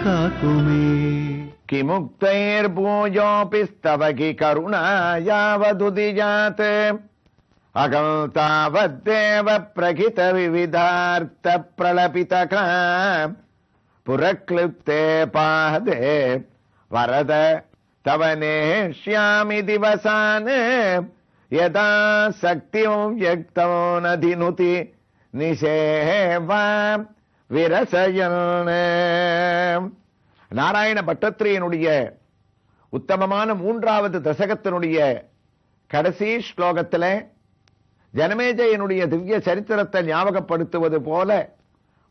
காக்குமே. கிமுக்தைர்பூஜோபிஸ்தவகி கருணா யாவதுதிஜாத் அகம் தாவத்தேவ பிரகித விவிதார்த்த பிரலபிதகா புரக்ளுப்தே பாதே வரத தவனேஷ்யாமி திவசான் யதா சக்தியும் யக்தோ நதினுதி நிஷேவா விரசயன். நாராயண பட்டத்திரியனுடைய உத்தமமான 3வது தசகத்தினுடைய கடைசி ஸ்லோகத்தில் ஜனமேஜயனுடைய திவ்ய சரித்திரத்தை ஞாபகப்படுத்துவது போல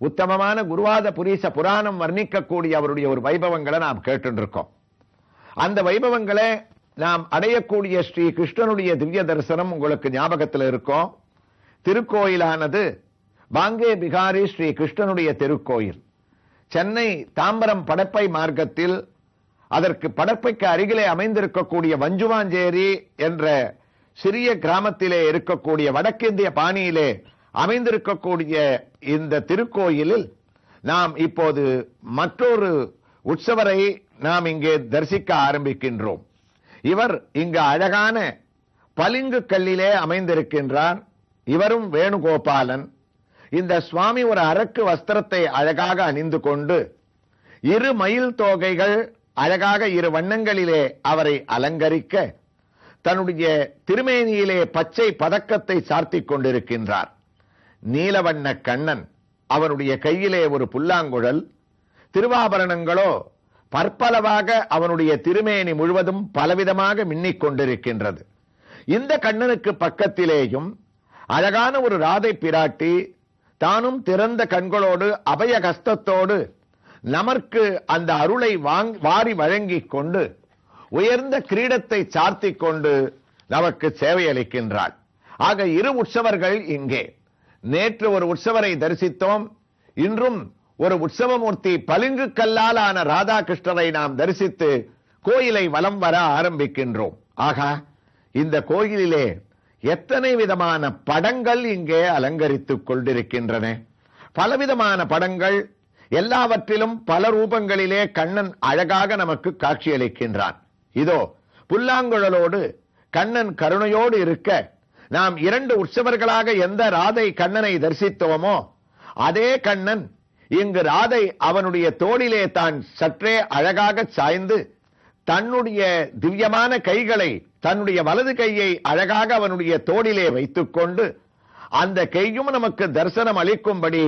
உத்தமமான குருவாத புரீச புராணம் வர்ணிக்கக்கூடிய அவருடைய ஒரு வைபவங்களை நாம் கேட்டுருக்கோம். அந்த வைபவங்களை நாம் அடையக்கூடிய ஸ்ரீ கிருஷ்ணனுடைய திவ்ய தரிசனம் உங்களுக்கு ஞாபகத்தில் இருக்கும். திருக்கோயிலானது பாங்கே பிகாரி ஸ்ரீ கிருஷ்ணனுடைய திருக்கோயில் சென்னை தாம்பரம் படப்பை மார்க்கத்தில் அதற்கு படப்பைக்கு அருகிலே அமைந்திருக்கக்கூடிய வஞ்சுவாஞ்சேரி என்ற சிறிய கிராமத்திலே இருக்கக்கூடிய வடக்கிந்திய பாணியிலே அமைந்திருக்கக்கூடிய இந்த திருக்கோயிலில் நாம் இப்போது மற்றொரு உற்சவரை நாம் இங்கே தரிசிக்க ஆரம்பிக்கின்றோம். இவர் இங்கு அழகான பளிங்கு கல்லிலே அமைந்திருக்கின்றார். இவரும் வேணுகோபாலன். இந்த சுவாமி ஒரு அரக்கு வஸ்திரத்தை அழகாக அணிந்து கொண்டு 2 மயில் தோகைகள் அழகாக 2 வண்ணங்களிலே அவரை அலங்கரிக்க தன்னுடைய திருமேனியிலே பச்சை பதக்கத்தை சார்த்திக் கொண்டிருக்கின்றார். நீலவண்ண கண்ணன், அவனுடைய கையிலே ஒரு புல்லாங்குழல், திருவாபரணங்களோ பற்பலவாக அவனுடைய திருமேனி முழுவதும் பலவிதமாக மின்னிக் கொண்டிருக்கின்றது. இந்த கண்ணனுக்கு பக்கத்திலேயும் அழகான ஒரு ராதை பிராட்டி தானும் திறந்த கண்களோடு அபய கஸ்தத்தோடு நமக்கு அந்த அருளை வாரி வழங்கிக் கொண்டு உயர்ந்த கிரீடத்தை சார்த்திக் கொண்டு நமக்கு சேவை அளிக்கின்றாள். ஆக 2 உற்சவர்கள் இங்கே. நேற்று ஒரு உற்சவரை தரிசித்தோம். இன்றும் ஒரு உற்சவமூர்த்தி பளிங்கு கல்லால் ஆன ராதாகிருஷ்ணரை நாம் தரிசித்து கோயிலை வலம் வர ஆரம்பிக்கின்றோம். ஆகா, இந்த கோயிலிலே எத்தனை விதமான படங்கள் இங்கே அலங்கரித்துக் கொண்டிருக்கின்றன. பலவிதமான படங்கள், எல்லாவற்றிலும் பல ரூபங்களிலே கண்ணன் அழகாக நமக்கு காட்சியளிக்கின்றான். இதோ புல்லாங்குழலோடு கண்ணன் கருணையோடு இருக்க நாம் 2 உற்சவர்களாக எந்த ராதை கண்ணனை தரிசித்தோமோ அதே கண்ணன் இங்கு ராதை அவனுடைய தோளிலே தான் சற்றே அழகாக சாய்ந்து தன்னுடைய திவ்யமான கைகளை, தன்னுடைய வலது கையை அழகாக அவனுடைய தோளிலே வைத்துக் கொண்டு அந்த கையும் நமக்கு தரிசனம் அளிக்கும்படி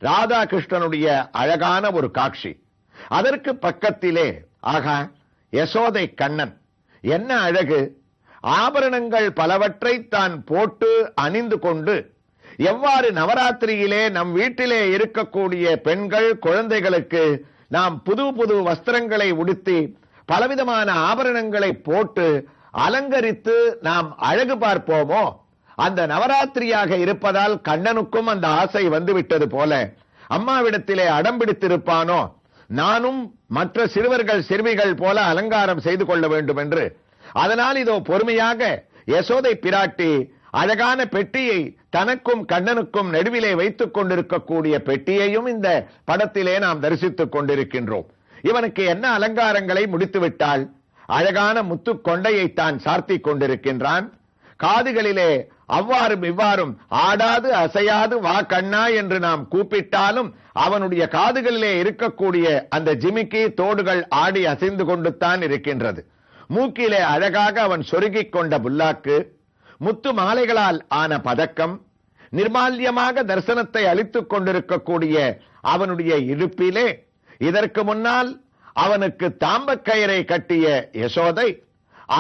ராதாகிருஷ்ணனுடைய அழகான ஒரு காட்சி. அதற்கு பக்கத்திலே ஆகா, யசோதை கண்ணன் என்ன அழகு! ஆபரணங்கள் பலவற்றை தான் போட்டு அணிந்து கொண்டு எவ்வாறு நவராத்திரியிலே நம் வீட்டிலே இருக்கக்கூடிய பெண்கள் குழந்தைகளுக்கு நாம் புது புது வஸ்திரங்களை உடுத்தி பலவிதமான ஆபரணங்களை போட்டு அலங்கரித்து நாம் அழகு பார்ப்போமோ, அந்த நவராத்திரியாக இருப்பதால் கண்ணனுக்கும் அந்த ஆசை வந்துவிட்டது போல அம்மாவிடத்திலே அடம்பிடித்திருப்பானோ, நானும் மற்ற சிறுவர்கள் சிறுமிகள் போல அலங்காரம் செய்து கொள்ள வேண்டும் என்று. அதனால் இதோ பொறுமையாக யசோதை பிராட்டி அழகான பெட்டியை தனக்கும் கண்ணனுக்கும் நடுவிலே வைத்துக் கொண்டிருக்கக்கூடிய பெட்டியையும் இந்த படத்திலே நாம் தரிசித்துக் கொண்டிருக்கின்றோம். இவனுக்கு என்ன அலங்காரங்களை முடித்துவிட்டாள்? அழகான முத்து கொண்டையை தான் சார்த்திக் கொண்டிருக்கின்றான். காதுகளிலே அவ்வாறும் இவ்வாறும் ஆடாது அசையாது வா கண்ணா என்று நாம் கூப்பிட்டாலும் அவனுடைய காதுகளிலே இருக்கக்கூடிய அந்த ஜிமிக்கி தோடுகள் ஆடி அசைந்து கொண்டுத்தான் இருக்கின்றது. மூக்கிலே அழகாக அவன் சொருகிக் கொண்ட புல்லாக்கு, முத்து மாலைகளால் ஆன பதக்கம், நிர்மால்யமாக தரிசனத்தை அளித்துக் கொண்டிருக்கக்கூடிய அவனுடைய இடுப்பிலே இதற்கு முன்னால் அவனுக்கு தாம்பக்கயிறை கட்டிய யசோதை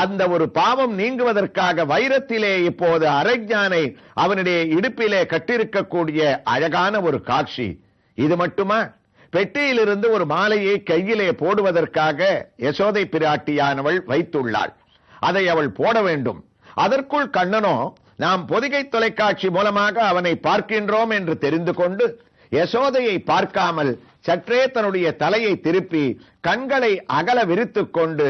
அந்த ஒரு பாவம் நீங்குவதற்காக வைரத்திலே இப்போது அரஞ்ஞானை அவனுடைய இடுப்பிலே கட்டிருக்கக்கூடிய அழகான ஒரு காட்சி. இது மட்டுமா? பெட்டியிலிருந்து ஒரு மாலையை கையிலே போடுவதற்காக யசோதை பிராட்டியானவள் வைத்துள்ளாள். அதை அவள் போட வேண்டும். அதற்குள் கண்ணனோ நாம் பொதிகை தொலைக்காட்சி மூலமாக அவனை பார்க்கின்றோம் என்று தெரிந்து கொண்டு யசோதையை பார்க்காமல் சற்றே தன்னுடைய தலையை திருப்பி கண்களை அகல விரித்துக் கொண்டு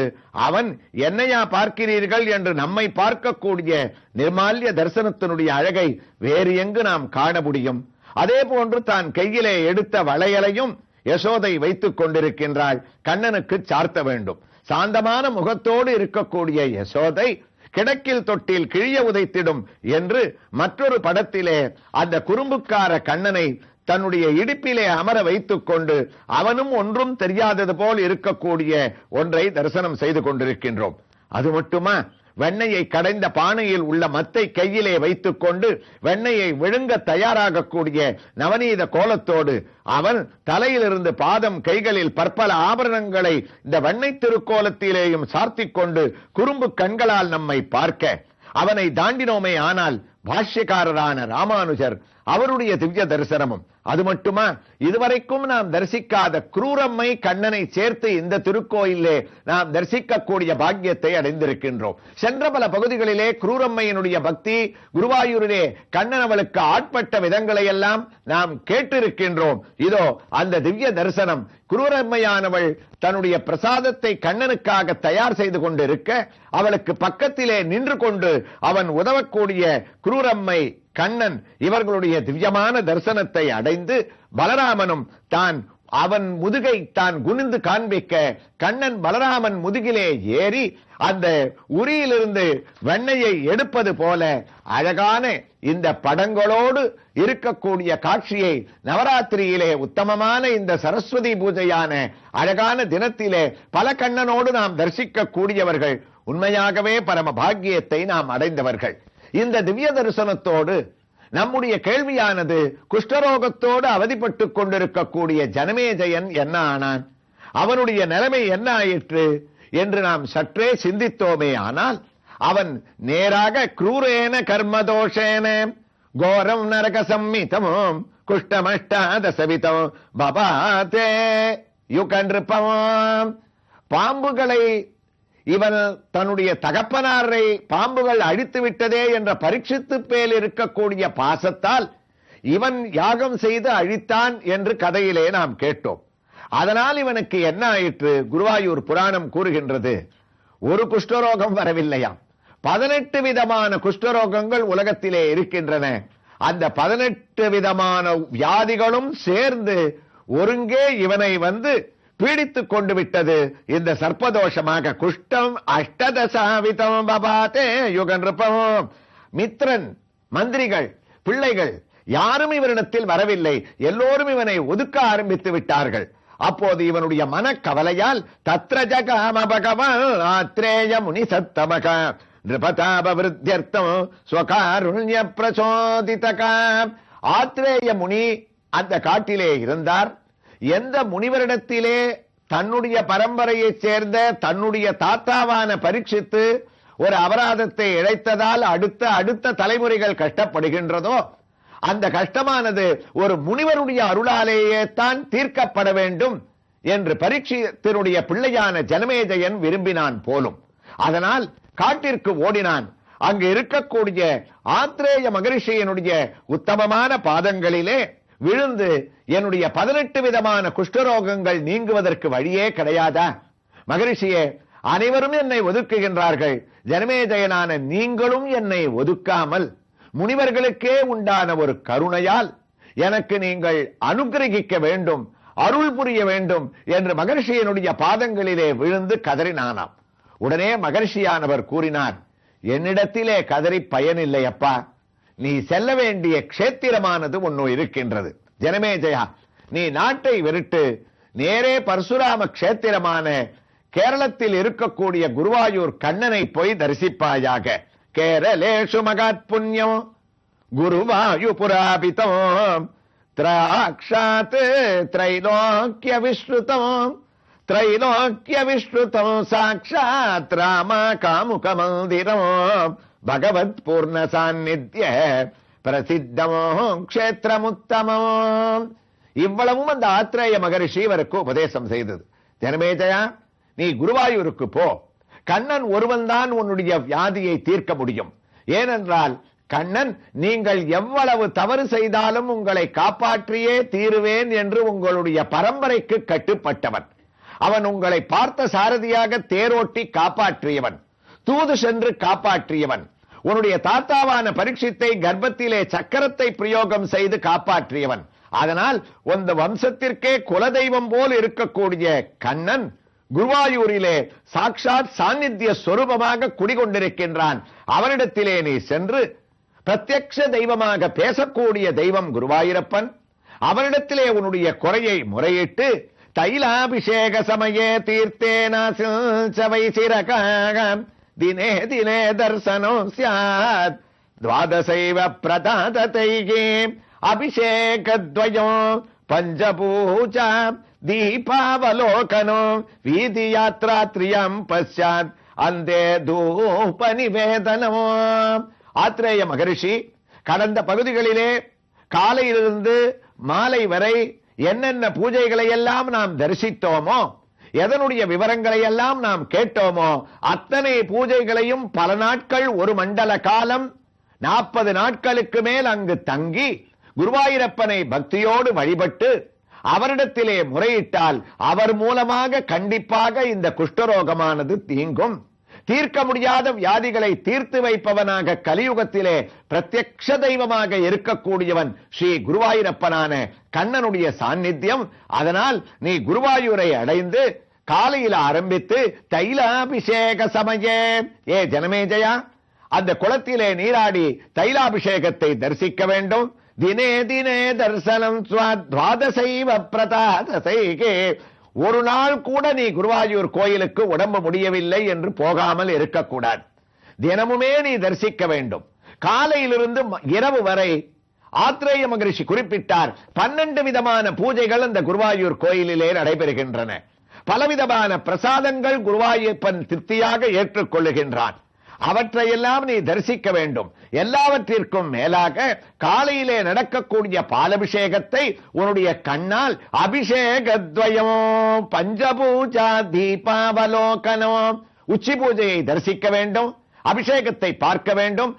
அவன் என்னையா பார்க்கிறீர்கள் என்று நம்மை பார்க்கக்கூடிய நிர்மால்ய தரிசனத்தினுடைய அழகை வேறு எங்கு நாம் காண முடியும்? அதே போன்று தான் கையிலே எடுத்த வளையலையும் யசோதை வைத்துக் கொண்டிருக்கின்றாள், கண்ணனுக்கு சார்த்த வேண்டும். சாந்தமான முகத்தோடு இருக்கக்கூடிய யசோதை கிடக்கில் தொட்டில் கிழிய உதைத்திடும் என்று மற்றொரு படத்திலே அந்த குறும்புக்கார கண்ணனை தன்னுடைய இடுப்பிலே அமர வைத்துக் கொண்டு அவனும் ஒன்றும் தெரியாதது போல் இருக்கக்கூடிய ஒன்றை தரிசனம் செய்து கொண்டிருக்கின்றோம். அது மட்டுமா, வெண்ணையை கடைந்த பானையில் உள்ள மத்தை கையிலே வைத்துக் கொண்டு வெண்ணையை விழுங்க தயாராகக்கூடிய நவநீத கோலத்தோடு அவன் தலையிலிருந்து பாதம் கைகளில் பற்பல ஆபரணங்களை இந்த வெண்ணை திருக்கோலத்திலேயும் சார்த்திக் கொண்டு குறும்பு கண்களால் நம்மை பார்க்க அவனை தாண்டினோமே ஆனால் பாஷ்யக்காரரான ராமானுஜர் அவருடைய திவ்ய தரிசனமும், அது மட்டுமா, இதுவரைக்கும் நாம் தரிசிக்காத குரூரம்மை கண்ணனை சேர்த்து இந்த திருக்கோயிலே நாம் தரிசிக்கக்கூடிய பாக்கியத்தை அடைந்திருக்கின்றோம். சென்ற பல பகுதிகளிலே குரூரம்மையினுடைய பக்தி, குருவாயூரிலே கண்ணன் அவளுக்கு ஆட்பட்ட விதங்களை எல்லாம் நாம் கேட்டிருக்கின்றோம். இதோ அந்த திவ்ய தரிசனம். குரூரம்மையானவள் தன்னுடைய பிரசாதத்தை கண்ணனுக்காக தயார் செய்து கொண்டிருக்க அவளுக்கு பக்கத்திலே நின்று கொண்டு அவன் உதவக்கூடிய குரூரம்மை கண்ணன் இவர்களுடைய திவ்யமான தரிசனத்தை அடைந்து பலராமனும் தான் அவன் முதுகை தான் குனிந்து காண்பிக்க கண்ணன் பலராமன் முதுகிலே ஏறி அந்த உரியிலிருந்து வெண்ணையை எடுப்பது போல அழகான இந்த படங்களோடு இருக்கக்கூடிய காட்சியை நவராத்திரியிலே உத்தமமான இந்த சரஸ்வதி பூஜையான அழகான தினத்திலே பல கண்ணனோடு நாம் தரிசிக்க கூடியவர்கள். உண்மையாகவே பரம பாக்கியத்தை நாம் அடைந்தவர்கள். இந்த திவ்ய தரிசனத்தோடு நம்முடைய கேள்வியானது, குஷ்டரோகத்தோடு அவதிப்பட்டுக் கொண்டிருக்கக்கூடிய ஜனமேஜயன் என்ன ஆனான், அவனுடைய நிலைமை என்ன ஆயிற்று என்று நாம் சற்றே சிந்தித்தோமே ஆனால் அவன் நேராக க்ரூரேன கர்மதோஷேன கோரம் நரக சம்மிதமும் குஷ்டமஷ்டாதசவிதம் பபாதே யுகன்றுப்பவாம். பாம்புகளை இவன் தன்னுடைய தகப்பனாரை பாம்புகள் அழித்து விட்டதே என்ற பரீட்சித்து பேல் இருக்கக்கூடிய பாசத்தால் இவன் யாகம் செய்து அழித்தான் என்று கதையிலே நாம் கேட்டோம். அதனால் இவனுக்கு என்ன ஆயிற்று? குருவாயூர் புராணம் கூறுகின்றது, ஒரு குஷ்டரோகம் வரவில்லையாம், 18 விதமான குஷ்டரோகங்கள் உலகத்திலே இருக்கின்றன. அந்த 18 விதமான வியாதிகளும் சேர்ந்து ஒருங்கே இவனை வந்து பீடித்துக் கொண்டு விட்டது. இந்த சர்ப்பதோஷமாக குஷ்டம் அஷ்டதசாவிதம் பபாதே யுகன்றுப்பம். மித்ரன், மந்திரிகள், பிள்ளைகள் யாரும் இவரிடத்தில் வரவில்லை. எல்லோரும் இவனை ஒதுக்க ஆரம்பித்து விட்டார்கள். அப்போது இவனுடைய மனக்கவலையால் தத்ர ஜகாம பகவான் ஆத்ரேய முனி சத்தமக நிருபதாபவிருத்தியர்த்தம் ஸ்வகாருண்ய பிரசோதிதக. ஆத்ரேய முனி அந்த காட்டிலே இருந்தார். எந்த முனிவரிடத்திலே தன்னுடைய பரம்பரையைச் சேர்ந்த தன்னுடைய தாத்தாவான பரீட்சித்து ஒரு அபராதத்தை இழைத்ததால் அடுத்த தலைமுறைகள் கஷ்டப்படுகின்றதோ அந்த கஷ்டமானது ஒரு முனிவருடைய அருளாலேயே தான் தீர்க்கப்பட வேண்டும் என்று பரீட்சித்தினுடைய பிள்ளையான ஜனமேஜயன் விரும்பினான் போலும். அதனால் காட்டிற்கு ஓடினான். அங்கு இருக்கக்கூடிய ஆத்ரேய மகரிஷியினுடைய உத்தமமான பாதங்களிலே விழுந்து, என்னுடைய 18 விதமான குஷ்டரோகங்கள் நீங்குவதற்கு வழியே கிடையாதா? மகரிஷியே, அனைவரும் என்னை ஒதுக்குகின்றார்கள், ஜனமேஜயனான நீங்களும் என்னை ஒதுக்காமல் முனிவர்களுக்கே உண்டான ஒரு கருணையால் எனக்கு நீங்கள் அனுகிரகிக்க வேண்டும், அருள் புரிய வேண்டும் என்று மகரிஷியனுடைய பாதங்களிலே விழுந்து கதறினானாம். உடனே மகரிஷியானவர் கூறினார், என்னிடத்திலே கதறி பயனில்லை அப்பா, நீ செல்ல வேண்டிய க்ஷேத்திரமானது ஒன்னு இருக்கின்றது. ஜனமேஜயா, நீ நாட்டை விட்டு நேரே பரசுராம க்ஷேத்திரமான கேரளத்தில் இருக்கக்கூடிய குருவாயூர் கண்ணனை போய் தரிசிப்பாயாக. கேரளேஷு மகாத் புண்ணியம் குருவாயூபுராபிதம் திராக்ஷாத் த்ரைலோக்கிய விஸ்ருதம் சாட்சாத் ராம காமுக மந்திரம் பகவத் பூர்ண சாநித்ய பிரசித்தமோ க்ஷேத்திரமுத்தமம். இவ்வளவும் அந்த ஆத்ரேய மகரிஷி இவருக்கு உபதேசம் செய்தது. ஜனமேஜயா, நீ குருவாயூருக்கு போ. கண்ணன் ஒருவன் தான் உன்னுடைய வியாதியை தீர்க்க முடியும். ஏனென்றால் கண்ணன் நீங்கள் எவ்வளவு தவறு செய்தாலும் உங்களை காப்பாற்றியே தீருவேன் என்று உங்களுடைய பரம்பரைக்கு கட்டுப்பட்டவன். அவன் உங்களை பார்த்த சாரதியாக தேரோட்டி காப்பாற்றியவன், தூது சென்று காப்பாற்றியவன். உன்னுடைய தாத்தாவான பரீட்சித்தை கர்ப்பத்திலே சக்கரத்தை பிரயோகம் செய்து காப்பாற்றியவன். அதனால் அந்த வம்சத்திற்கே குலதெய்வம் போல் இருக்கக்கூடிய கண்ணன் குருவாயூரிலே சாட்சாத் சாநித்திய சொரூபமாக குடிகொண்டிருக்கின்றான். அவனிடத்திலே நீ சென்று பிரத்யக்ஷ தெய்வமாக பேசக்கூடிய தெய்வம் குருவாயூரப்பன். அவனிடத்திலே உன்னுடைய குறையை முறையிட்டு தைலாபிஷேக சமயே தீர்த்தேனாசவை சிரகாம் தினே தினே தர்சனம் ஸ்யாத் துவாதசைவ பிரதாததைகே அபிஷேகத்வயம் பஞ்சபூஜா தீபாவலோகனோ வீதி யாத்ரா த்ரியம் பశ్చాத் அந்தே தூப நிவேதனமோ. ஆத்ரேய மகரிஷி கடந்த பகுதிகளிலே காலையிலிருந்து மாலை வரை என்னென்ன பூஜைகளை எல்லாம் நாம் தரிசித்தோமோ, எதனுடைய விவரங்களை எல்லாம் நாம் கேட்டோமோ, அத்தனை பூஜைகளையும் பல நாட்கள், ஒரு மண்டல காலம் 40 நாட்களுக்கு மேல் அங்கு தங்கி குருவாயூரப்பனை பக்தியோடு வழிபட்டு அவரிடத்திலே முறையிட்டால் அவர் மூலமாக கண்டிப்பாக இந்த குஷ்டரோகமானது தீங்கும். தீர்க்க முடியாத வியாதிகளை தீர்த்து வைப்பவனாக கலியுகத்திலே பிரத்யக்ஷ தெய்வமாக இருக்கக்கூடியவன் ஸ்ரீ குருவாயூரப்பனான கண்ணனுடைய சாநித்தியம். அதனால் நீ குருவாயூரை அடைந்து காலையில் ஆரம்பித்து தைலாபிஷேக சமயே ஏ ஜனமேஜயா அந்த குளத்திலே நீராடி தைலாபிஷேகத்தை தரிசிக்க வேண்டும். தினே தினே தர்சனம் துவாதசைவ பிரதாதசைகே. ஒரு நாள் கூட நீ குருவாயூர் கோயிலுக்கு உடம்பு முடியவில்லை என்று போகாமல் இருக்கக்கூடாது. தினமுமே நீ தரிசிக்க வேண்டும். காலையிலிருந்து இரவு வரை ஆத்ரேய மகரிஷி குறிப்பிட்டார் 12 விதமான பூஜைகள் அந்த குருவாயூர் கோயிலிலே நடைபெறுகின்றன. பலவிதமான பிரசாதங்கள் குருவாயூரப்பன் திருப்தியாக ஏற்றுக்கொள்ளுகின்றான். அவற்றையெல்லாம் நீ தரிசிக்க வேண்டும். எல்லாவற்றிற்கும் மேலாக காலையிலே நடக்கக்கூடிய பாலபிஷேகத்தை உன்னுடைய கண்ணால் அபிஷேகத்வயம் பஞ்சபூஜா தீபாவலோகனோ உச்சி பூஜையை தரிசிக்க வேண்டும். அபிஷேகத்தை பார்க்க வேண்டும்.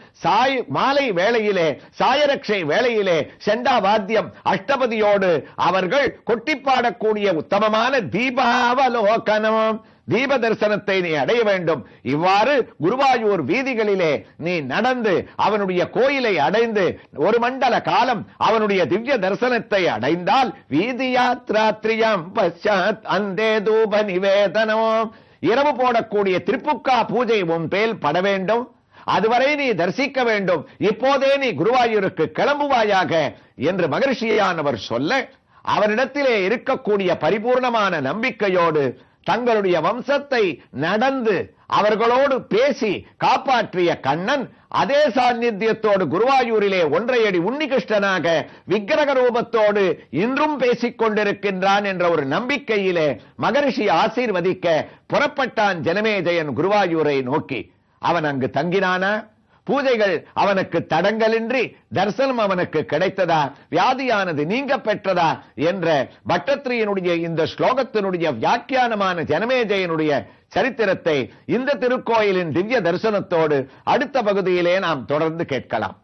மாலை வேளையிலே சாயரட்சை வேளையிலே செண்டா வாத்தியம் அஷ்டபதியோடு அவர்கள் கொட்டிப்பாடக்கூடிய உத்தமமான தீபாவலோகனம் தீப தரிசனத்தை நீ அடைய வேண்டும். இவ்வாறு குருவாயூர் வீதிகளிலே நீ நடந்து அவனுடைய கோயிலை அடைந்து ஒரு மண்டல காலம் அவனுடைய திவ்ய தரிசனத்தை அடைந்தால் வீதி யாத்ராத்ரியம் பశ్చాத் அந்தே தூப நிவேதனோ இரவு போடக்கூடிய திருப்புக்கா பூஜை உன் பேல் பட வேண்டும். அதுவரை நீ தரிசிக்க வேண்டும். இப்போதே நீ குருவாயூருக்கு கிளம்புவாயாக என்று மகரிஷியானவர் சொல்ல அவரிடத்திலே இருக்கக்கூடிய பரிபூர்ணமான நம்பிக்கையோடு தங்களுடைய வம்சத்தை நடந்து அவர்களோடு பேசி காப்பாற்றிய கண்ணன் அதே சாநித்தியத்தோடு குருவாயூரிலே ஒன்றையடி உன்னிகிருஷ்ணனாக விக்கிரக ரூபத்தோடு இன்றும் பேசிக் கொண்டிருக்கின்றான் என்ற ஒரு நம்பிக்கையிலே மகரிஷி ஆசீர்வதிக்க புறப்பட்டான் ஜனமேஜயன் குருவாயூரை நோக்கி. அவன் அங்கு தங்கினானா? பூஜைகள் அவனுக்கு தடங்கலின்றி தரிசனம் அவனுக்கு கிடைத்ததா? வியாதியானது நீங்க பெற்றதா என்ற பட்டத்திரியினுடைய இந்த ஸ்லோகத்தினுடைய வியாக்கியானமான ஜனமேஜயனுடைய சரித்திரத்தை இந்த திருக்கோயிலின் திவ்ய தரிசனத்தோடு அடுத்த பகுதியிலே நாம் தொடர்ந்து கேட்கலாம்.